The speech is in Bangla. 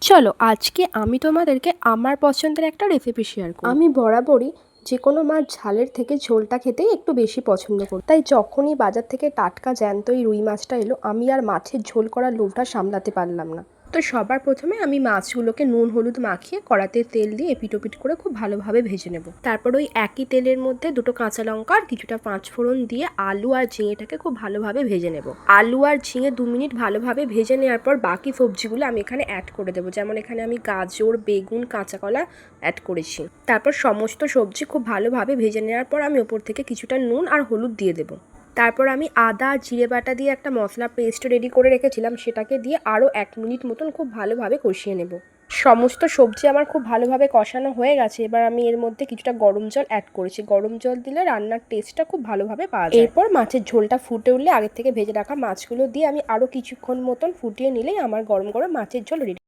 চলো আজকে আমি তোমাদেরকে আমার পছন্দের একটা রেসিপি শেয়ার করি। আমি বরাবরই যে কোনো মাছ ঝালের থেকে ঝোলটা খেতেই একটু বেশি পছন্দ করি, তাই যখনই বাজার থেকে টাটকা জ্যান্ত এই রুই মাছটা এলো আমি আর মাছের ঝোল করার লোভটা সামলাতে পারলাম না। তো সবার প্রথমে আমি মাছগুলোকে নুন হলুদ মাখিয়ে কড়াতে তেল দিয়ে এপিট ওপিট করে খুব ভালোভাবে ভেজে নেব। তারপর ওই একই তেলের মধ্যে দুটো কাঁচা লঙ্কা আর কিছুটা পাঁচফোড়ন দিয়ে আলু আর ঝিঙেটাকে খুব ভালোভাবে ভেজে নেব। আলু আর ঝিঙে 2 মিনিট ভালোভাবে ভেজে নেওয়ার পর বাকি সবজিগুলো আমি এখানে অ্যাড করে দেবো। যেমন এখানে আমি গাজর, বেগুন, কাঁচা কলা অ্যাড করেছি। তারপর সমস্ত সবজি খুব ভালোভাবে ভেজে নেওয়ার পর আমি ওপর থেকে কিছুটা নুন আর হলুদ দিয়ে দেবো। তারপর আমি আদা জিরে বাটা দিয়ে একটা মশলা পেস্ট রেডি করে রেখেছিলাম, সেটাকে দিয়ে আরও 1 মিনিট মতন খুব ভালোভাবে কষিয়ে নেব। সমস্ত সবজি আমার খুব ভালোভাবে কষানো হয়ে গেছে। এবার আমি এর মধ্যে কিছুটা গরম জল অ্যাড করেছি। গরম জল দিলে রান্নার টেস্টটা খুব ভালোভাবে পাওয়া যায়। এরপর মাছের ঝোলটা ফুটে উঠলে আগের থেকে ভেজে রাখা মাছগুলো দিয়ে আমি আরও কিছুক্ষণ মতন ফুটিয়ে নিলেই আমার গরম গরম মাছের ঝোল রেডি।